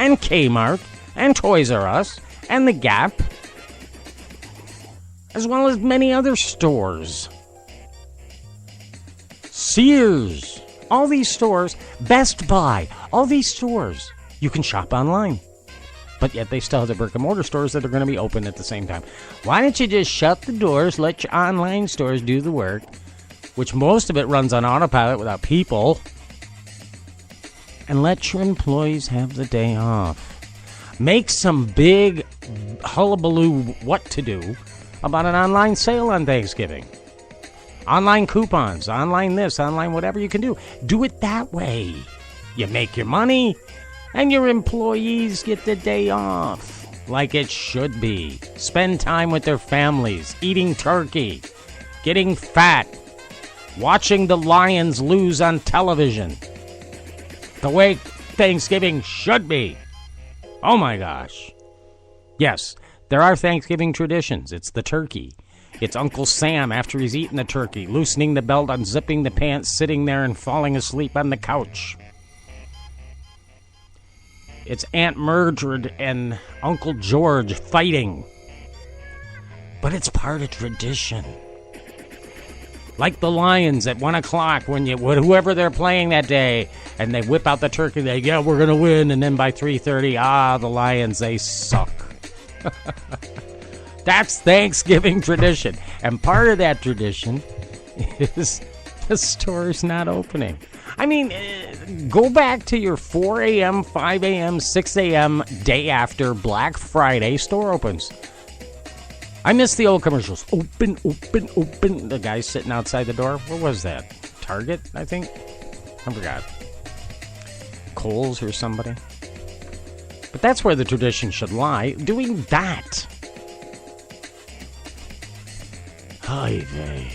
and Kmart and Toys R Us and The Gap, as well as many other stores. Sears, all these stores, Best Buy, all these stores, you can shop online. But yet they still have the brick and mortar stores that are going to be open at the same time. Why don't you just shut the doors, let your online stores do the work, which most of it runs on autopilot without people, and let your employees have the day off. Make some big hullabaloo what to do about an online sale on Thanksgiving. Online coupons, online this, online whatever you can do. Do it that way. You make your money, and your employees get the day off, like it should be. Spend time with their families, eating turkey, getting fat, watching the Lions lose on television. The way Thanksgiving should be. Oh my gosh. Yes, there are Thanksgiving traditions. It's the turkey. It's Uncle Sam after he's eaten the turkey, loosening the belt, unzipping the pants, sitting there and falling asleep on the couch. It's Aunt Mildred and Uncle George fighting. But it's part of tradition. Like the Lions at 1 o'clock when whoever they're playing that day, and they whip out the turkey, we're going to win, and then by 3:30, the Lions, they suck. That's Thanksgiving tradition. And part of that tradition is the store's not opening. I mean, go back to your 4 a.m., 5 a.m., 6 a.m. day after Black Friday store opens. I miss the old commercials. Open, open, open. The guy sitting outside the door. What was that? Target, I think? I forgot. Kohl's or somebody. But that's where the tradition should lie. Doing that. Hi, vey.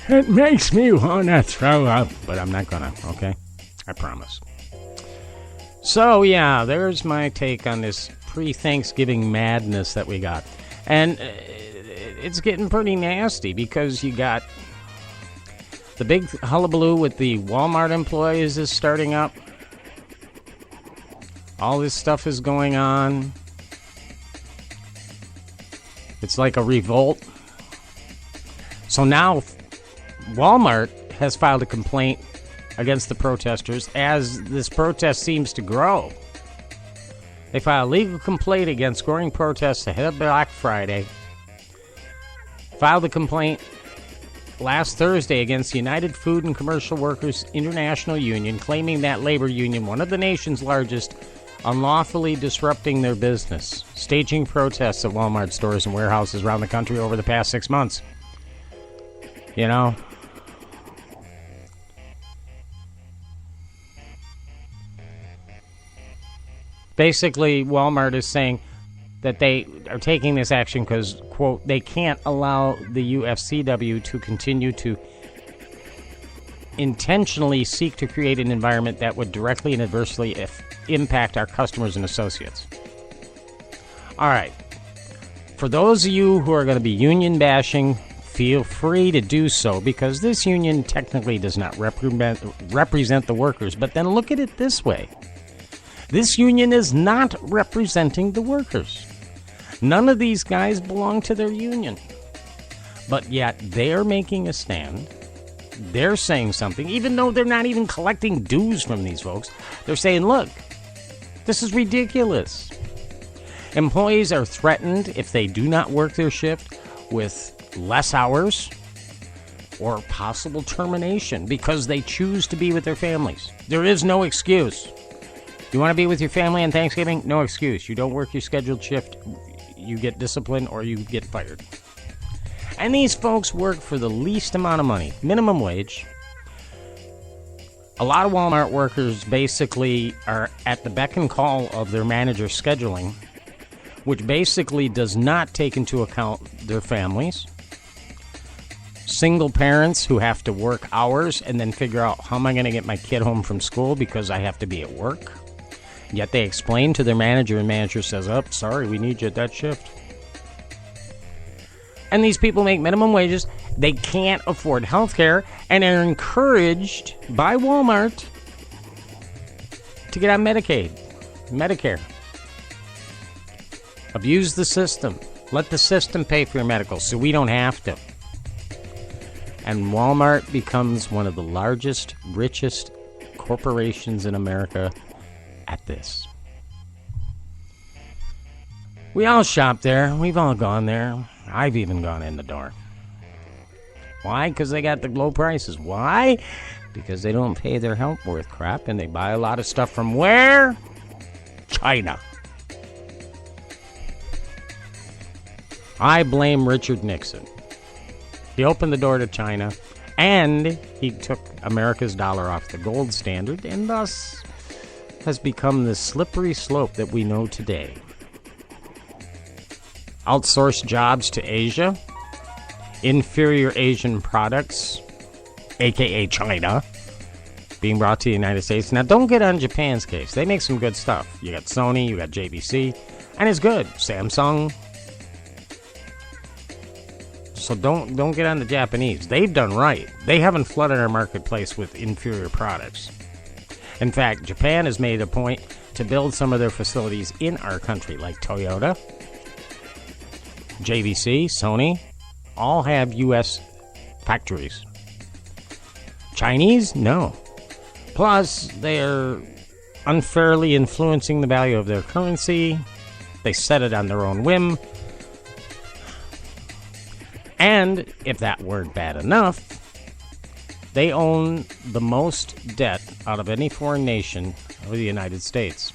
It makes me want to throw up, but I'm not gonna, okay? I promise. So, yeah, there's my take on this pre-Thanksgiving madness that we got. And it's getting pretty nasty because you got the big hullabaloo with the Walmart employees is starting up. All this stuff is going on. It's like a revolt. So now Walmart has filed a complaint against the protesters as this protest seems to grow. They filed a legal complaint against growing protests ahead of Black Friday. Filed a complaint last Thursday against the United Food and Commercial Workers International Union, claiming that labor union, one of the nation's largest, unlawfully disrupting their business, staging protests at Walmart stores and warehouses around the country over the past 6 months. You know? Basically, Walmart is saying that they are taking this action because, quote, they can't allow the UFCW to continue to intentionally seek to create an environment that would directly and adversely impact our customers and associates. All right. For those of you who are going to be union bashing, feel free to do so because this union technically does not represent the workers. But then look at it this way. This union is not representing the workers. None of these guys belong to their union. But yet they're making a stand. They're saying something, even though they're not even collecting dues from these folks. They're saying, look, this is ridiculous. Employees are threatened if they do not work their shift with less hours or possible termination because they choose to be with their families. There is no excuse. You want to be with your family on Thanksgiving? No excuse. You don't work your scheduled shift, you get disciplined or you get fired. And these folks work for the least amount of money, minimum wage. A lot of Walmart workers basically are at the beck and call of their manager's scheduling, which basically does not take into account their families. Single parents who have to work hours and then figure out how am I going to get my kid home from school because I have to be at work. Yet they explain to their manager and manager says, oh, sorry, we need you at that shift. And these people make minimum wages. They can't afford health care and are encouraged by Walmart to get on Medicaid, Medicare. Abuse the system. Let the system pay for your medical so we don't have to. And Walmart becomes one of the largest, richest corporations in America at this. We all shop there. We've all gone there. I've even gone in the door. Why? Because they got the low prices. Why? Because they don't pay their health worth crap, and they buy a lot of stuff from where? China. I blame Richard Nixon. He opened the door to China, and he took America's dollar off the gold standard, and thus has become the slippery slope that we know today. Outsourced jobs to Asia, inferior Asian products, a.k.a. China, being brought to the United States. Now, don't get on Japan's case. They make some good stuff. You got Sony, you got JVC, and it's good. Samsung. So don't get on the Japanese. They've done right. They haven't flooded our marketplace with inferior products. In fact, Japan has made a point to build some of their facilities in our country, like Toyota, JVC, Sony, all have U.S. factories. Chinese? No. Plus, they're unfairly influencing the value of their currency. They set it on their own whim. And, if that weren't bad enough, they own the most debt out of any foreign nation of the United States.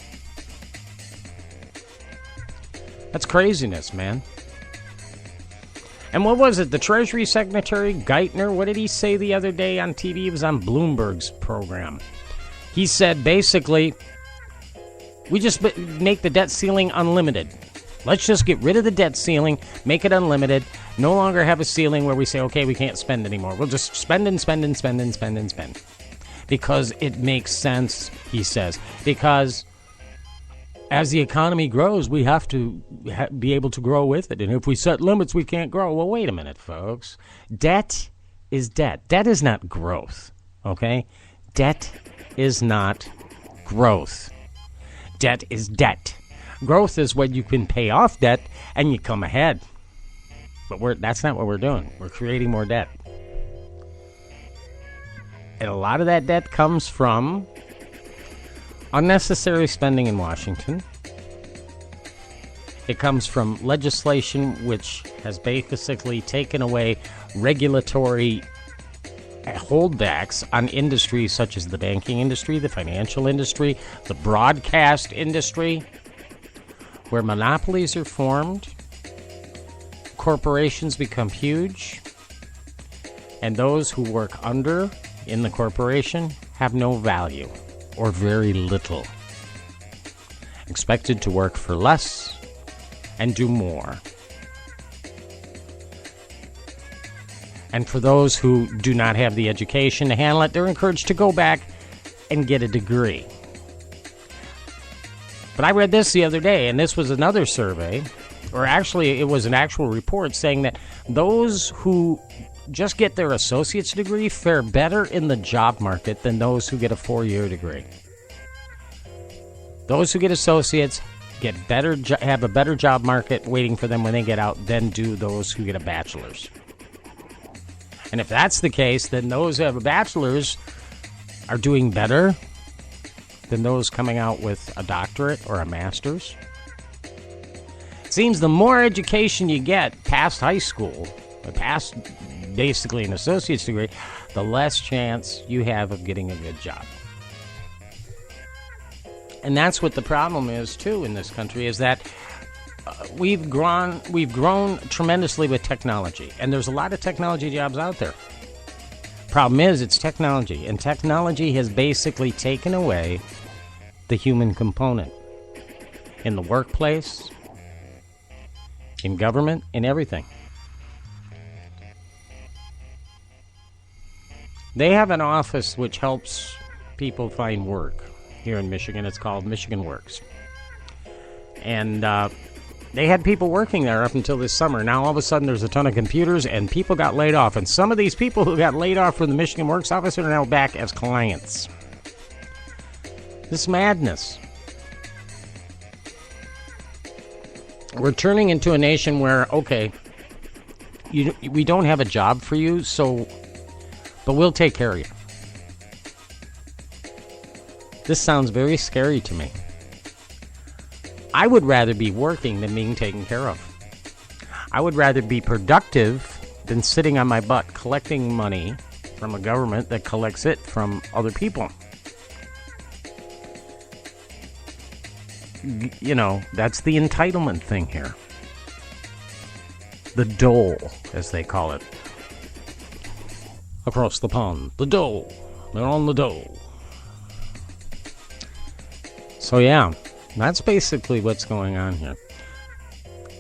That's craziness, man. And what was it? The Treasury Secretary, Geithner, what did he say the other day on TV? He was on Bloomberg's program. He said, basically, we just make the debt ceiling unlimited. Let's just get rid of the debt ceiling, make it unlimited, no longer have a ceiling where we say, okay, we can't spend anymore. We'll just spend and spend and spend and spend and spend. Because it makes sense, he says. Because as the economy grows, we have to be able to grow with it. And if we set limits, we can't grow. Well, wait a minute, folks. Debt is debt. Debt is not growth, okay? Debt is not growth. Debt is debt. Growth is when you can pay off debt and you come ahead. But that's not what we're doing. We're creating more debt. And a lot of that debt comes from unnecessary spending in Washington. It comes from legislation which has basically taken away regulatory holdbacks on industries such as the banking industry, the financial industry, the broadcast industry, where monopolies are formed, corporations become huge, and those who work under in the corporation have no value or very little, expected to work for less and do more. And for those who do not have the education to handle it, they're encouraged to go back and get a degree. But I read this the other day, and this was another survey, or actually it was an actual report saying that those who just get their associate's degree fare better in the job market than those who get a 4-year degree. Those who get associates get better, have a better job market waiting for them when they get out than do those who get a bachelor's. And if that's the case, then those who have a bachelor's are doing better than those coming out with a doctorate or a master's. It seems the more education you get past high school, or past basically an associate's degree, the less chance you have of getting a good job. And that's what the problem is, too, in this country, is that we've grown tremendously with technology, and there's a lot of technology jobs out there. Problem is, it's technology, and technology has basically taken away the human component in the workplace, in government, in everything. They have an office which helps people find work here in Michigan. It's called Michigan Works. And they had people working there up until this summer. Now all of a sudden there's a ton of computers and people got laid off. And some of these people who got laid off from the Michigan Works office are now back as clients. This This madness. We're turning into a nation where, okay, we don't have a job for you, but we'll take care of you. This sounds very scary to me. I would rather be working than being taken care of. I would rather be productive than sitting on my butt collecting money from a government that collects it from other people. You know, that's the entitlement thing here. The dole, as they call it. Across the pond. The dole. They're on the dole. So yeah, that's basically what's going on here.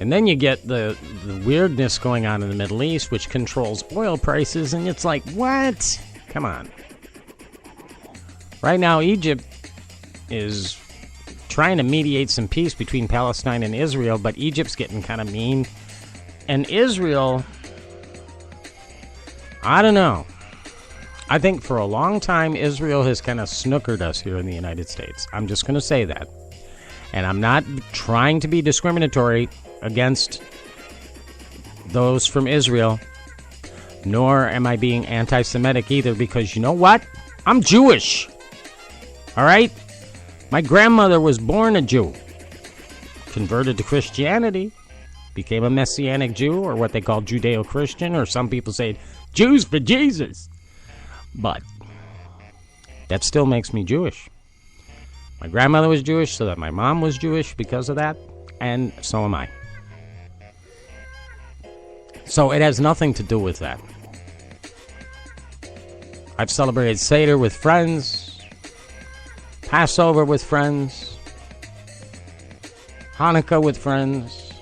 And then you get the weirdness going on in the Middle East, which controls oil prices, and it's like, what? Come on. Right now, Egypt is trying to mediate some peace between Palestine and Israel, but Egypt's getting kind of mean. And Israel, I don't know. I think for a long time, Israel has kind of snookered us here in the United States. I'm just going to say that. And I'm not trying to be discriminatory against those from Israel, nor am I being anti-Semitic either, because you know what? I'm Jewish. All right? My grandmother was born a Jew, converted to Christianity, became a Messianic Jew, or what they call Judeo-Christian, or some people say Jews for Jesus. But that still makes me Jewish. My grandmother was Jewish, so that my mom was Jewish because of that, and so am I. So it has nothing to do with that. I've celebrated Seder with friends, Passover with friends, Hanukkah with friends.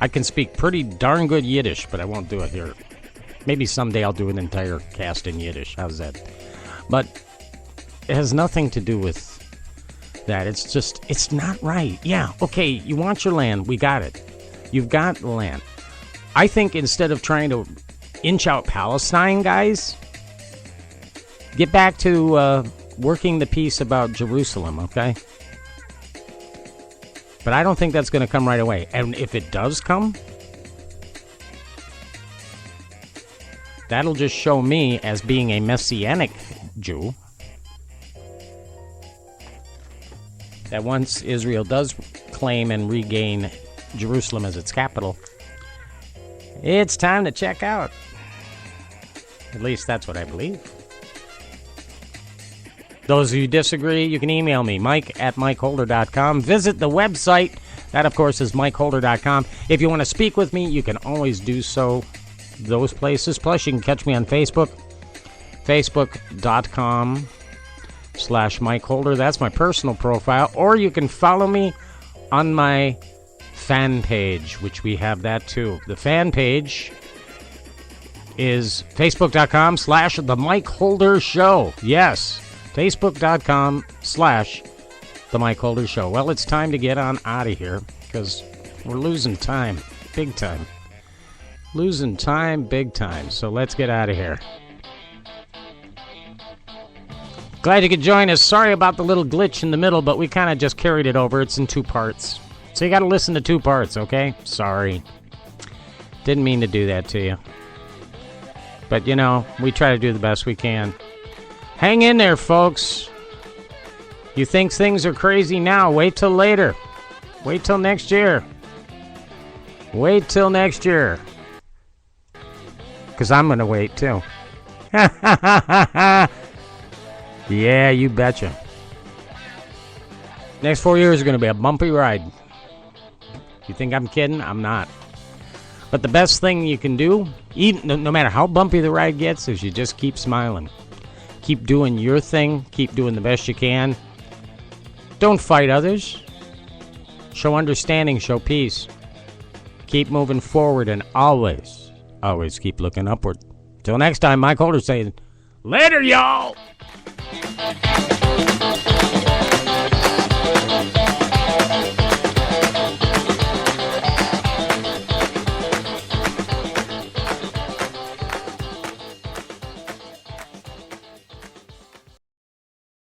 I can speak pretty darn good Yiddish, but I won't do it here. Maybe someday I'll do an entire cast in Yiddish. How's that? But it has nothing to do with that. It's just, it's not right. Yeah, okay, you want your land. We got it. You've got the land. I think instead of trying to inch out Palestine, guys, get back to working the peace about Jerusalem, okay? But I don't think that's going to come right away. And if it does come, that'll just show me as being a Messianic Jew that once Israel does claim and regain Jerusalem as its capital, it's time to check out. At least that's what I believe. Those of you who disagree, you can email me, mike@mikeholder.com. Visit the website. That, of course, is mikeholder.com. If you want to speak with me, you can always do so those places. Plus, you can catch me on Facebook, facebook.com/mikeholder. That's my personal profile. Or you can follow me on my fan page, which we have that too. The fan page is facebook.com/The Mike Holder Show. Yes, facebook.com/The Mike Holder Show. Well, it's time to get on out of here because we're losing time, big time. Losing time, big time. So let's get out of here. Glad you could join us. Sorry about the little glitch in the middle, but we kind of just carried it over. It's in 2 parts. So you got to listen to 2 parts, okay? Sorry. Didn't mean to do that to you. But, you know, we try to do the best we can. Hang in there, folks. You think things are crazy now? Wait till later. Wait till next year. Wait till next year. Because I'm going to wait, too. Yeah, you betcha. Next 4 years are going to be a bumpy ride. You think I'm kidding? I'm not. But the best thing you can do, even no matter how bumpy the ride gets, is you just keep smiling. Keep doing your thing. Keep doing the best you can. Don't fight others. Show understanding. Show peace. Keep moving forward and always keep looking upward. Till next time, Mike Holder saying, later, y'all!